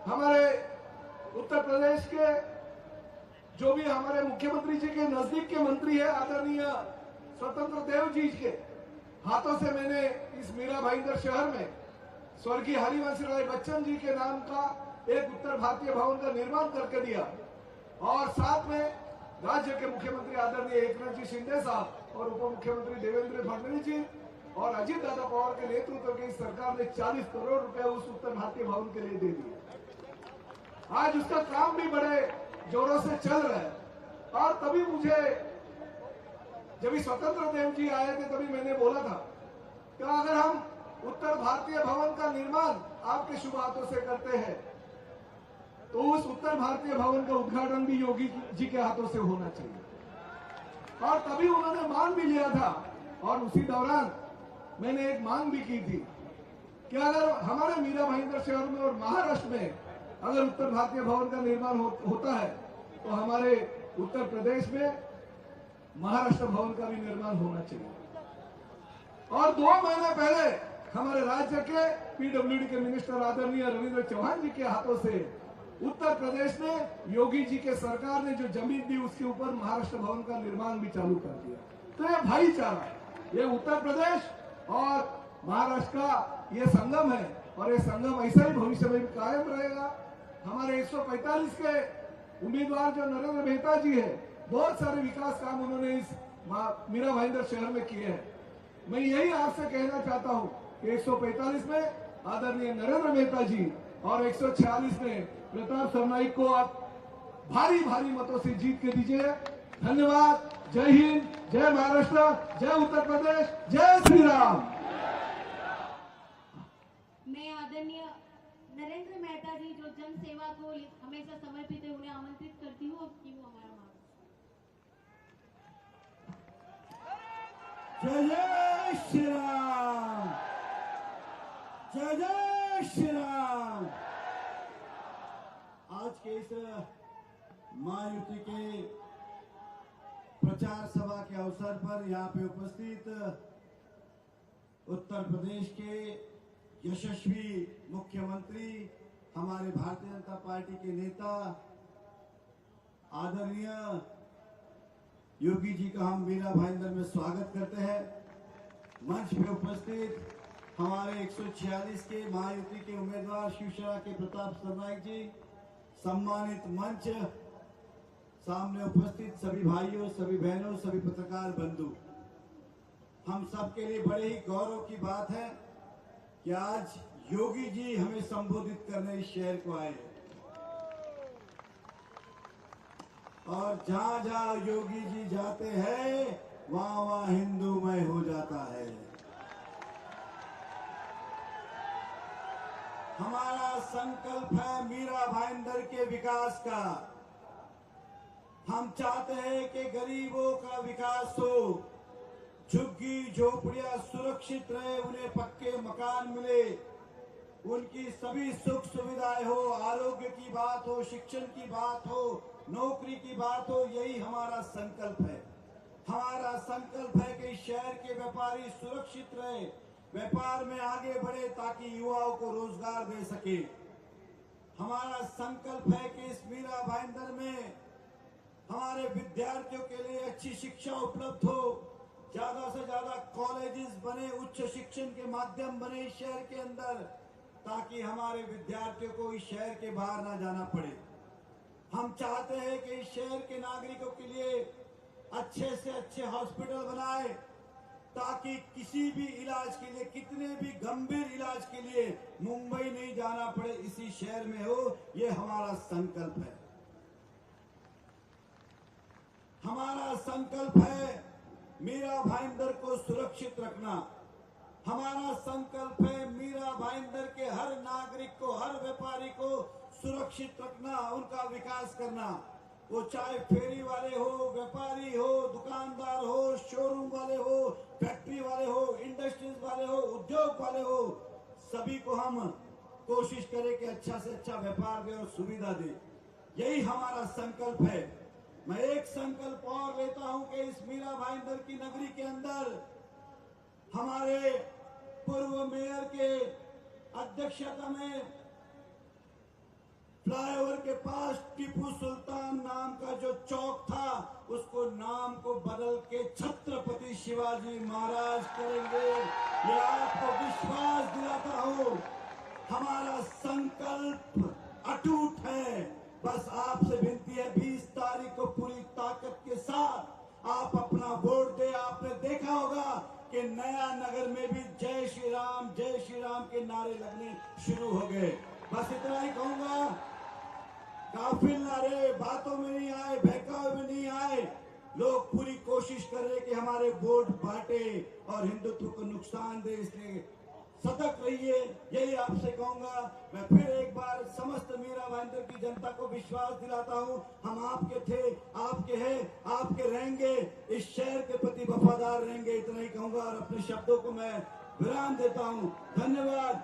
हमारे उत्तर प्रदेश के जो भी हमारे मुख्यमंत्री जी के नजदीक के मंत्री है आदरणीय स्वतंत्र देव जी के हाथों से मैंने इस मीरा भाईंदर शहर में स्वर्गीय हरिवंश राय बच्चन जी के नाम का एक उत्तर भारतीय भवन का निर्माण करके दिया और साथ में राज्य के मुख्यमंत्री आदरणीय एकनाथ जी शिंदे साहब और उप मुख्यमंत्री देवेंद्र फडणवीस जी और अजीत दादा पवार के नेतृत्व की सरकार ने 40 करोड़ रुपए उस उत्तर भारतीय भवन के लिए दे दिए। आज उसका काम भी बड़े जोरों से चल रहा है और तभी मुझे जब स्वतंत्र देव जी आए थे तभी मैंने बोला था कि अगर हम उत्तर भारतीय भवन का निर्माण आपके शुभ हाथों से करते हैं तो उस उत्तर भारतीय भवन का उद्घाटन भी योगी जी के हाथों से होना चाहिए। और तभी उन्होंने मांग भी लिया था और उसी दौरान मैंने एक मांग भी की थी कि अगर हमारे मीरा भाईंदर शहर में और महाराष्ट्र में अगर उत्तर भारतीय भवन का निर्माण होता है तो हमारे उत्तर प्रदेश में महाराष्ट्र भवन का भी निर्माण होना चाहिए। और 2 महीने पहले हमारे राज्य के पीडब्ल्यूडी के मिनिस्टर आदरणीय रविंद्र चौहान जी के हाथों से उत्तर प्रदेश में योगी जी के सरकार ने जो जमीन दी उसके ऊपर महाराष्ट्र भवन का निर्माण भी चालू कर दिया। तो ये भाईचारा है, ये उत्तर प्रदेश और महाराष्ट्र का ये संगम है और ये संगम ऐसा ही भविष्य में भी कायम रहेगा। हमारे 145 के उम्मीदवार जो नरेंद्र मेहता जी है, बहुत सारे विकास काम उन्होंने इस मीरा भाईंदर शहर में किए हैं। मैं यही आपसे कहना चाहता हूँ कि 145 में आदरणीय नरेंद्र मेहता जी और 146 में प्रताप सरनाईक को आप भारी भारी मतों से जीत के दीजिए। धन्यवाद। जय हिंद, जय महाराष्ट्र, जय उत्तर प्रदेश, जय श्री राम। मैं आदरणीय नरेंद्र मेहता जी जो जन सेवा को हमेशा समर्पित है उन्हें आमंत्रित करती हूँ कि वो हमारा जय जय श्री राम, जय जय श्री राम। आज के इस महायुति के प्रचार सभा के अवसर पर यहाँ पे उपस्थित उत्तर प्रदेश के यशस्वी मुख्यमंत्री हमारे भारतीय जनता पार्टी के नेता आदरणीय योगी जी का हम मीरा भाईंदर में स्वागत करते हैं। मंच पे उपस्थित हमारे 146 के महायुति के उम्मीदवार शिवसेना के प्रताप सरनाईक जी, सम्मानित मंच, सामने उपस्थित सभी भाइयों, सभी बहनों, सभी पत्रकार बंधु, हम सबके लिए बड़े ही गौरव की बात है कि आज योगी जी हमें संबोधित करने इस शहर को आए और जहां जहां योगी जी जाते हैं वहां वहां हिंदूमय हो जाता है। हमारा संकल्प है मीरा भाईंदर के विकास का। हम चाहते हैं कि गरीबों का विकास हो, झुग्गी झोपड़ियां सुरक्षित रहे, उन्हें पक्के मकान मिले, उनकी सभी सुख सुविधाएं हो, आरोग्य की बात हो, शिक्षण की बात हो, नौकरी की बात हो, यही हमारा संकल्प है। हमारा संकल्प है कि शहर के व्यापारी सुरक्षित रहे, व्यापार में आगे बढ़े ताकि युवाओं को रोजगार दे सके। हमारा संकल्प है कि इस मीरा भाईंदर में हमारे विद्यार्थियों के लिए अच्छी शिक्षा उपलब्ध हो, ज्यादा से ज्यादा कॉलेजेस बने, उच्च शिक्षण के माध्यम बने इस शहर के अंदर, ताकि हमारे विद्यार्थियों को इस शहर के बाहर ना जाना पड़े। हम चाहते हैं कि इस शहर के नागरिकों के लिए अच्छे से अच्छे हॉस्पिटल बनाए ताकि किसी भी इलाज के लिए, कितने भी गंभीर इलाज के लिए मुंबई नहीं जाना पड़े, इसी शहर में हो। ये हमारा संकल्प है। हमारा संकल्प है मीरा भाईंदर को सुरक्षित रखना। हमारा संकल्प है मीरा भाईंदर के हर नागरिक को, हर व्यापारी को सुरक्षित रखना, उनका विकास करना। वो चाहे फेरी वाले हो, व्यापारी हो, दुकानदार हो, शोरूम वाले हो, फैक्ट्री वाले हो, इंडस्ट्रीज वाले हो, उद्योग वाले हो, सभी को हम कोशिश करें कि अच्छा से अच्छा व्यापार दे और सुविधा दे। यही हमारा संकल्प है। मैं एक संकल्प और लेता हूं कि इस मीरा भाईंदर की नगरी के अंदर हमारे पूर्व मेयर के अध्यक्षता में फ्लाईओवर के पास टीपू सुल्तान नाम का जो चौक था, उसको नाम को बदल के छत्रपति शिवाजी महाराज करेंगे। ये आपको विश्वास दिलाता हूं। हमारा संकल्प अटूट है। बस आपसे विनती है, 20 तारीख को पूरी ताकत के साथ आप अपना वोट दे। आपने देखा होगा कि नया नगर में भी जय श्री राम के नारे लगने शुरू हो गए। बस इतना ही कहूंगा, काफिल नारे बातों में नहीं आए, बहकावे में नहीं आए। लोग पूरी कोशिश कर रहे कि हमारे वोट बांटे और हिंदुत्व को नुकसान दे, इसलिए सतर्क रहिए। यही आपसे कहूंगा। मैं फिर एक बार समस्त मीरा भाईंदर की जनता को विश्वास दिलाता हूं, हम आपके थे, आपके हैं, आपके रहेंगे, इस शहर के प्रति वफादार रहेंगे। इतना ही कहूंगा और अपने शब्दों को मैं विराम देता हूं। धन्यवाद।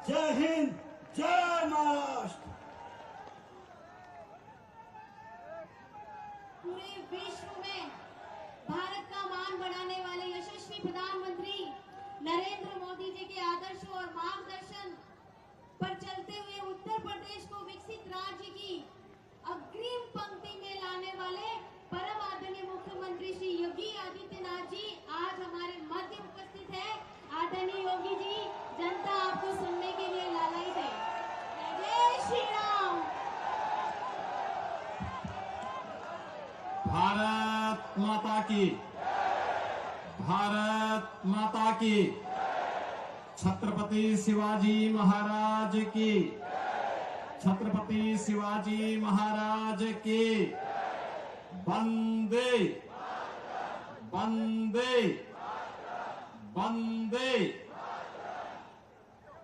जय हिंद, जय महाराष्ट्र। पूरे विश्व में भारत का मान बढ़ाने वाले यशस्वी प्रधानमंत्री नरेंद्र मोदी जी के आदर्शों और मार्गदर्शन पर चलते हुए उत्तर प्रदेश को विकसित राज्य की अग्रिम पंक्ति में लाने वाले परम आदरणीय मुख्यमंत्री श्री योगी आदित्यनाथ जी आज हमारे मध्य उपस्थित है। आदरणीय योगी जी, जनता आपको सुनने के लिए लालायित है। जय श्री राम। भारत माता की, भारत माता की, छत्रपति शिवाजी महाराज की, छत्रपति शिवाजी महाराज की। वंदे वंदे वंदे।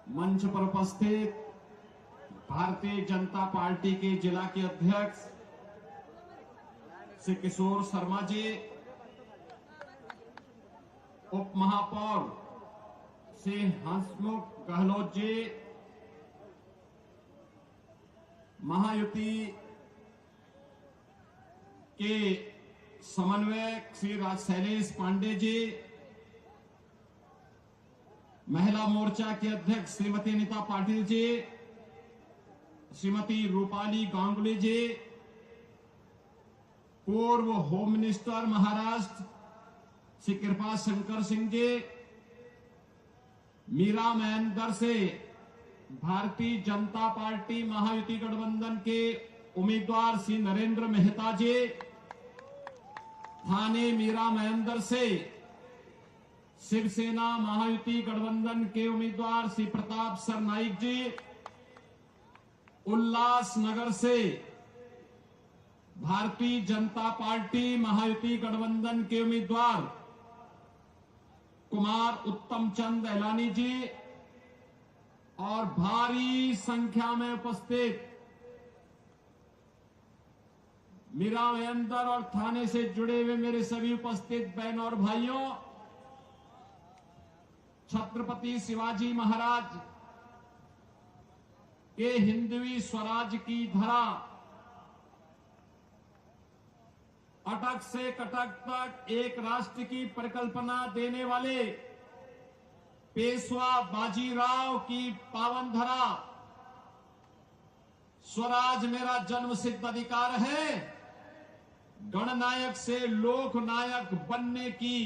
मंच पर उपस्थित भारतीय जनता पार्टी के जिला के अध्यक्ष श्री किशोर शर्मा जी, उप महापौर श्री हंसमुख गहलोत जी, महायुति के समन्वयक श्री शैलेश पांडे जी, महिला मोर्चा के अध्यक्ष श्रीमती नीता पाटिल जी, श्रीमती रूपाली गांगुली जी, पूर्व होम मिनिस्टर महाराष्ट्र श्री कृपा शंकर सिंह जी, मीरा महेंद्र से भारतीय जनता पार्टी महायुति गठबंधन के उम्मीदवार श्री नरेंद्र मेहता जी, थाने मीरा महेंद्र से शिवसेना महायुति गठबंधन के उम्मीदवार श्री प्रताप सरनाइक जी, उल्लासनगर से भारतीय जनता पार्टी महायुति गठबंधन के उम्मीदवार कुमार उत्तम चंद एलानी जी और भारी संख्या में उपस्थित मीरा महेंद्र और थाने से जुड़े हुए मेरे सभी उपस्थित बहन और भाइयों, छत्रपति शिवाजी महाराज के हिंदवी स्वराज की धरा अटक से कटक तक एक राष्ट्र की परिकल्पना देने वाले पेशवा बाजीराव की पावन धरा स्वराज मेरा जन्मसिद्ध अधिकार है। गणनायक से लोकनायक बनने की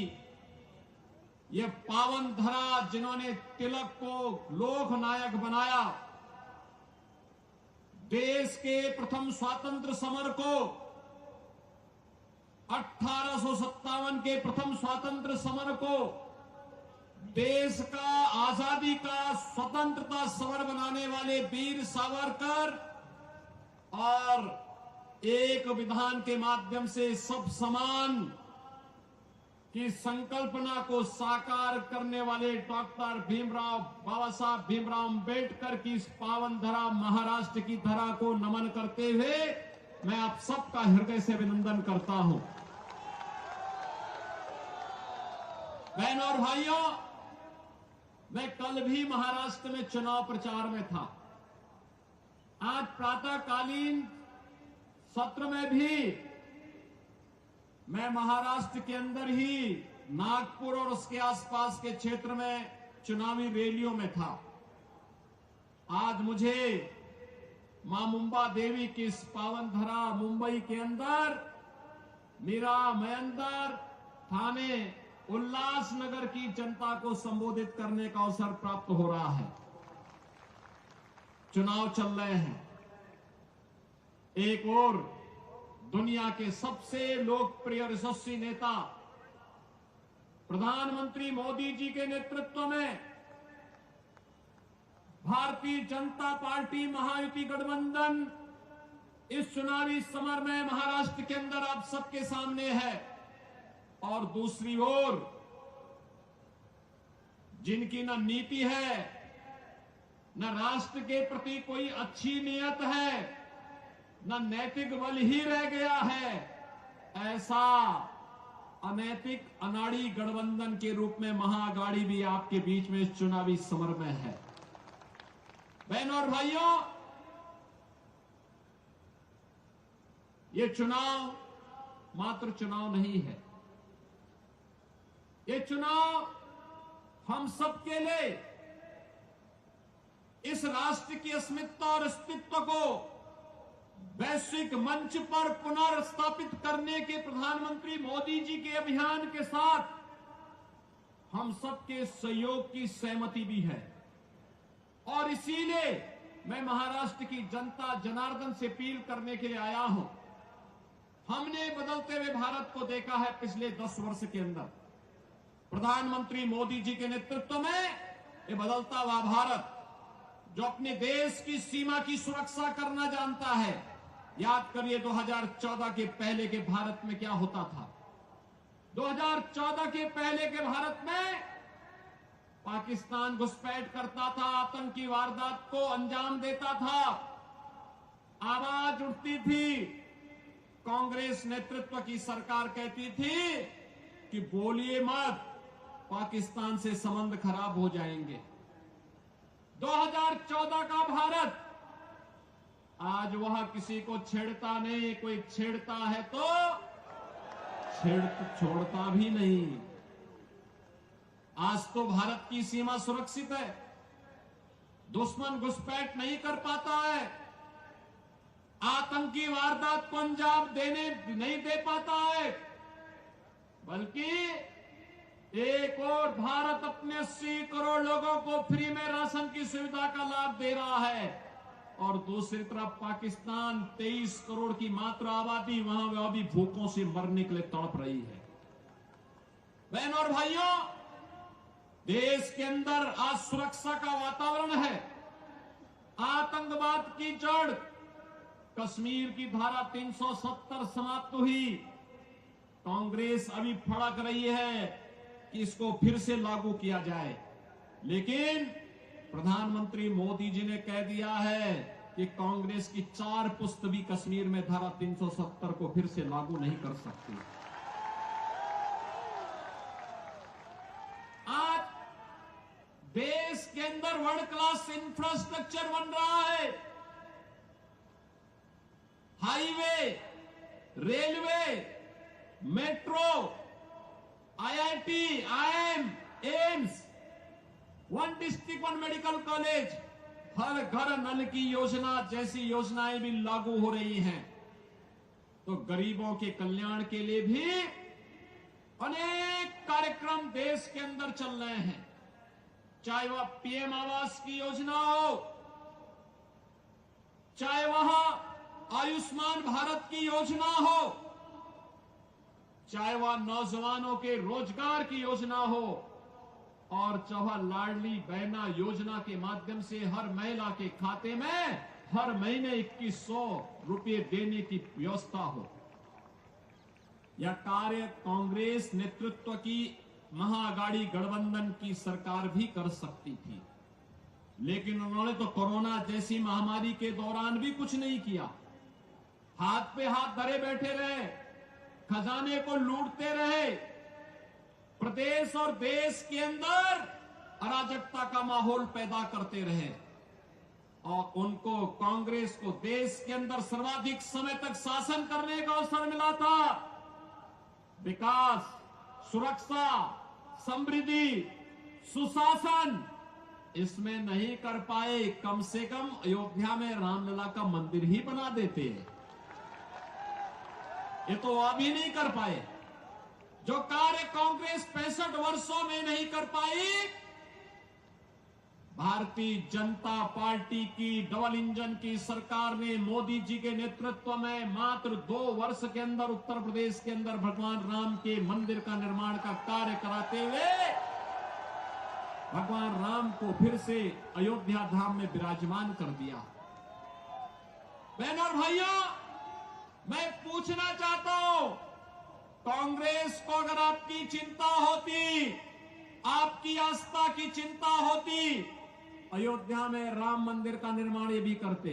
ये पावन धरा, जिन्होंने तिलक को लोकनायक बनाया, देश के प्रथम स्वातंत्र समर को 1857 के प्रथम स्वातंत्र समर को देश का आजादी का स्वतंत्रता समर बनाने वाले वीर सावरकर और एक विधान के माध्यम से सब समान की संकल्पना को साकार करने वाले डॉक्टर बाबा साहब भीमराव अंबेडकर की इस पावन धरा महाराष्ट्र की धरा को नमन करते हुए मैं आप सबका हृदय से अभिनंदन करता हूं। बहनों और भाइयों, मैं कल भी महाराष्ट्र में चुनाव प्रचार में था। आज प्रातःकालीन सत्र में भी मैं महाराष्ट्र के अंदर ही नागपुर और उसके आसपास के क्षेत्र में चुनावी रैलियों में था। आज मुझे मां मुंबा देवी की इस पावन धरा मुंबई के अंदर मीरा मयंदर थाने उल्लासनगर की जनता को संबोधित करने का अवसर प्राप्त हो रहा है। चुनाव चल रहे हैं। एक और दुनिया के सबसे लोकप्रिय और यशस्वी नेता प्रधानमंत्री मोदी जी के नेतृत्व में भारतीय जनता पार्टी महायुति गठबंधन इस चुनावी समर में महाराष्ट्र के अंदर आप सबके सामने है। और दूसरी ओर जिनकी न नीति है न राष्ट्र के प्रति कोई अच्छी नीयत है न नैतिक बल ही रह गया है, ऐसा अनैतिक अनाड़ी गठबंधन के रूप में महाअघाड़ी भी आपके बीच में इस चुनावी समर में है। बहनों और भाइयों, ये चुनाव मात्र चुनाव नहीं है, ये चुनाव हम सबके लिए इस राष्ट्र की अस्मिता और अस्तित्व को वैश्विक मंच पर पुनर्स्थापित करने के प्रधानमंत्री मोदी जी के अभियान के साथ हम सबके सहयोग की सहमति भी है। और इसीलिए मैं महाराष्ट्र की जनता जनार्दन से अपील करने के लिए आया हूं। हमने बदलते हुए भारत को देखा है पिछले 10 वर्ष के अंदर। प्रधानमंत्री मोदी जी के नेतृत्व में ये बदलता हुआ भारत जो अपने देश की सीमा की सुरक्षा करना जानता है। याद करिए 2014 के पहले के भारत में क्या होता था। 2014 के पहले के भारत में पाकिस्तान घुसपैठ करता था, आतंकी वारदात को अंजाम देता था, आवाज उठती थी। कांग्रेस नेतृत्व की सरकार कहती थी कि बोलिए मत, पाकिस्तान से संबंध खराब हो जाएंगे। 2014 का भारत आज वह किसी को छेड़ता नहीं, कोई छेड़ता है तो छोड़ता भी नहीं। आज तो भारत की सीमा सुरक्षित है, दुश्मन घुसपैठ नहीं कर पाता है, आतंकी वारदात को अंजाम नहीं दे पाता है, बल्कि एक और भारत अपने 80 करोड़ लोगों को फ्री में राशन की सुविधा का लाभ दे रहा है और दूसरी तरफ पाकिस्तान 23 करोड़ की मात्र आबादी वहां भी भूखों से मरने के लिए तड़प रही है। बहनों और भाइयों, देश के अंदर आज सुरक्षा का वातावरण है। आतंकवाद की जड़ कश्मीर की धारा 370 समाप्त हुई। कांग्रेस अभी फड़क रही है कि इसको फिर से लागू किया जाए, लेकिन प्रधानमंत्री मोदी जी ने कह दिया है कि कांग्रेस की 4 पुस्त भी कश्मीर में धारा 370 को फिर से लागू नहीं कर सकती। आज देश के अंदर वर्ल्ड क्लास इंफ्रास्ट्रक्चर बन रहा है। Highway, railway, metro, IIT, IIM, AIIMS, 1 district 1 medical college, हर घर नल की योजना जैसी योजनाएं भी लागू हो रही हैं। तो गरीबों के कल्याण के लिए भी अनेक कार्यक्रम देश के अंदर चल रहे हैं। चाहे वह पीएम आवास की योजना हो, चाहे वह आयुष्मान भारत की योजना हो, चाहे वह नौजवानों के रोजगार की योजना हो, और चाहे लाडली बहना योजना के माध्यम से हर महिला के खाते में हर महीने 2100 रुपये देने की व्यवस्था हो। यह कार्य कांग्रेस नेतृत्व की महाअघाड़ी गठबंधन की सरकार भी कर सकती थी, लेकिन उन्होंने तो कोरोना जैसी महामारी के दौरान भी कुछ नहीं किया। हाथ पे हाथ धरे बैठे रहे, खजाने को लूटते रहे, प्रदेश और देश के अंदर अराजकता का माहौल पैदा करते रहे और उनको, कांग्रेस को देश के अंदर सर्वाधिक समय तक शासन करने का अवसर मिला था। विकास, सुरक्षा, समृद्धि, सुशासन, इसमें नहीं कर पाए, कम से कम अयोध्या में रामलला का मंदिर ही बना देते। ये तो अभी नहीं कर पाए। जो कार्य कांग्रेस 65 वर्षों में नहीं कर पाई, भारतीय जनता पार्टी की डबल इंजन की सरकार ने मोदी जी के नेतृत्व में मात्र 2 वर्ष के अंदर उत्तर प्रदेश के अंदर भगवान राम के मंदिर का निर्माण का कार्य कराते हुए भगवान राम को फिर से अयोध्या धाम में विराजमान कर दिया। बहनों और भाइयों, मैं पूछना चाहता हूं, कांग्रेस को अगर आपकी चिंता होती, आपकी आस्था की चिंता होती, अयोध्या में राम मंदिर का निर्माण ये भी करते।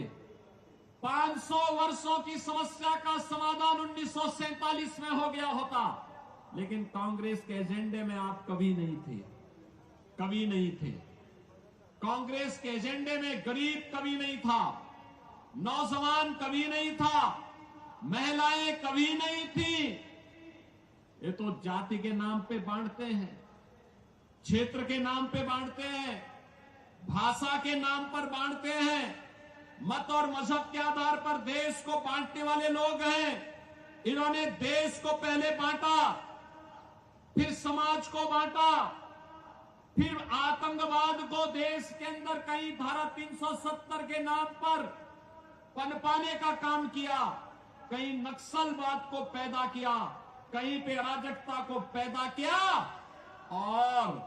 500 वर्षों की समस्या का समाधान 1947 में हो गया होता, लेकिन कांग्रेस के एजेंडे में आप कभी नहीं थे, कभी नहीं थे। कांग्रेस के एजेंडे में गरीब कभी नहीं था, नौजवान कभी नहीं था, महिलाएं कभी नहीं थी। ये तो जाति के नाम पे बांटते हैं, क्षेत्र के नाम पे बांटते हैं, भाषा के नाम पर बांटते हैं, मत और मजहब के आधार पर देश को बांटने वाले लोग हैं। इन्होंने देश को पहले बांटा, फिर समाज को बांटा, फिर आतंकवाद को देश के अंदर कहीं धारा 370 के नाम पर पनपाने का काम किया, कहीं नक्सलवाद को पैदा किया, कहीं पे अराजकता को पैदा किया, और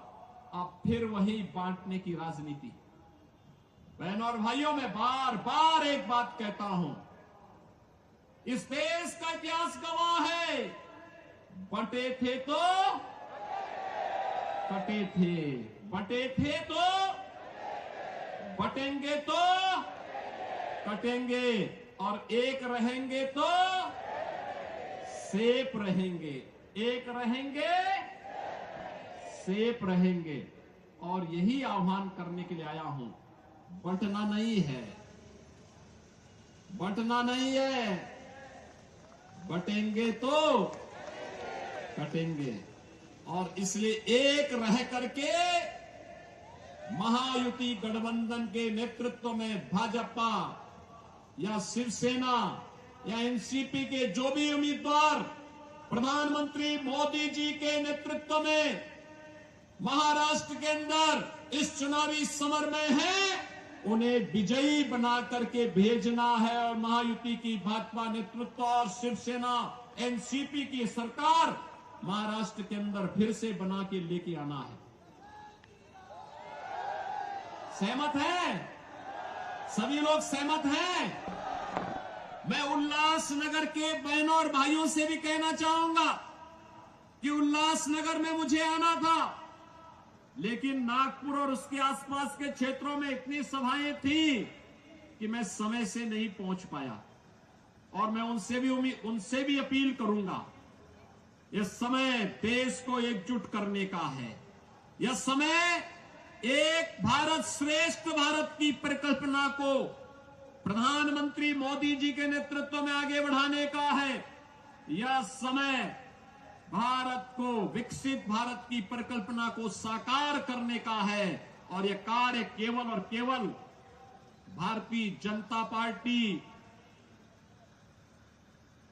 अब फिर वही बांटने की राजनीति। बहनों और भाइयों, मैं बार बार एक बात कहता हूं, इस देश का इतिहास गवाह है, बंटे थे तो कटे थे, बटे थे तो बटेंगे तो कटेंगे, और एक रहेंगे तो सेफ रहेंगे, एक रहेंगे सेफ रहेंगे। और यही आह्वान करने के लिए आया हूं, बंटना नहीं है, बंटना नहीं है, बटेंगे तो कटेंगे। और इसलिए एक रह करके महायुति गठबंधन के नेतृत्व में भाजपा या शिवसेना या एनसीपी के जो भी उम्मीदवार प्रधानमंत्री मोदी जी के नेतृत्व में महाराष्ट्र के अंदर इस चुनावी समर में हैं, उन्हें विजयी बना करके भेजना है। और महायुति की भाजपा नेतृत्व और शिवसेना एनसीपी की सरकार महाराष्ट्र के अंदर फिर से बना के लेके आना है। सहमत हैं? सभी लोग सहमत हैं? मैं उल्लासनगर के बहनों और भाइयों से भी कहना चाहूंगा कि उल्लासनगर में मुझे आना था, लेकिन नागपुर और उसके आसपास के क्षेत्रों में इतनी सभाएं थी कि मैं समय से नहीं पहुंच पाया। और मैं उनसे भी अपील करूंगा, यह समय देश को एकजुट करने का है। यह समय एक भारत श्रेष्ठ भारत की परिकल्पना को प्रधानमंत्री मोदी जी के नेतृत्व में आगे बढ़ाने का है। यह समय भारत को विकसित भारत की परिकल्पना को साकार करने का है। और यह कार्य केवल और केवल भारतीय जनता पार्टी,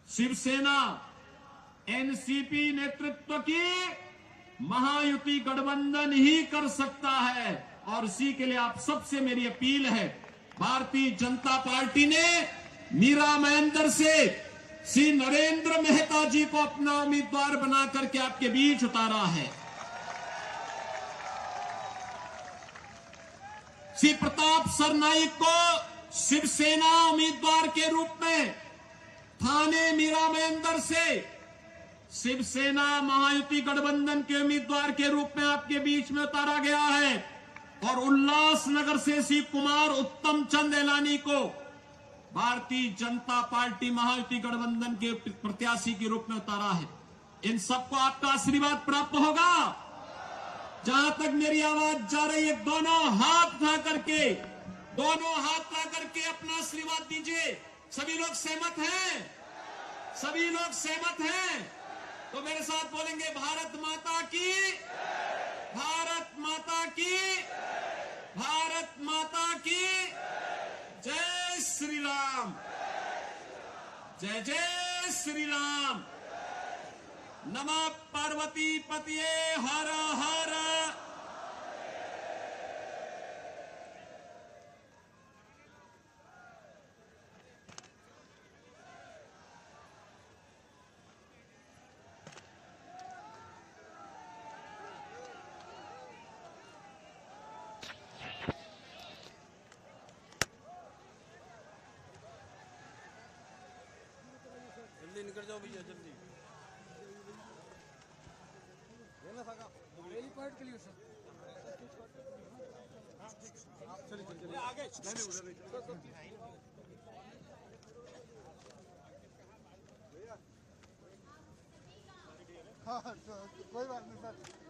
शिवसेना, एनसीपी नेतृत्व की महायुति गठबंधन ही कर सकता है। और इसी के लिए आप सबसे मेरी अपील है, भारतीय जनता पार्टी ने मीरा महेंद्र से श्री नरेंद्र मेहता जी को अपना उम्मीदवार बना करके आपके बीच उतारा है। श्री प्रताप सरनाईक को शिवसेना उम्मीदवार के रूप में थाने मीरा महेंद्र से शिवसेना महायुति गठबंधन के उम्मीदवार के रूप में आपके बीच में उतारा गया है। और उल्लासनगर से श्री कुमार उत्तम चंद एलानी को भारतीय जनता पार्टी महायुति गठबंधन के प्रत्याशी के रूप में उतारा है। इन सबको आपका आशीर्वाद प्राप्त होगा। जहां तक मेरी आवाज जा रही है, दोनों हाथ उठा करके अपना आशीर्वाद दीजिए। सभी लोग सहमत हैं? सभी लोग सहमत हैं? तो मेरे साथ बोलेंगे, भारत माता की, भारत माता की, भारत माता की जय श्री राम। जय जय श्री राम। नमः पार्वती पतिये हर हर। जल्दी निकल जाओ भैया जल्दी। ये ना सका हेलीपैड के लिए सर। चलिए चलिए आगे नहीं उधर नहीं हाँ कोई बात नहीं सर।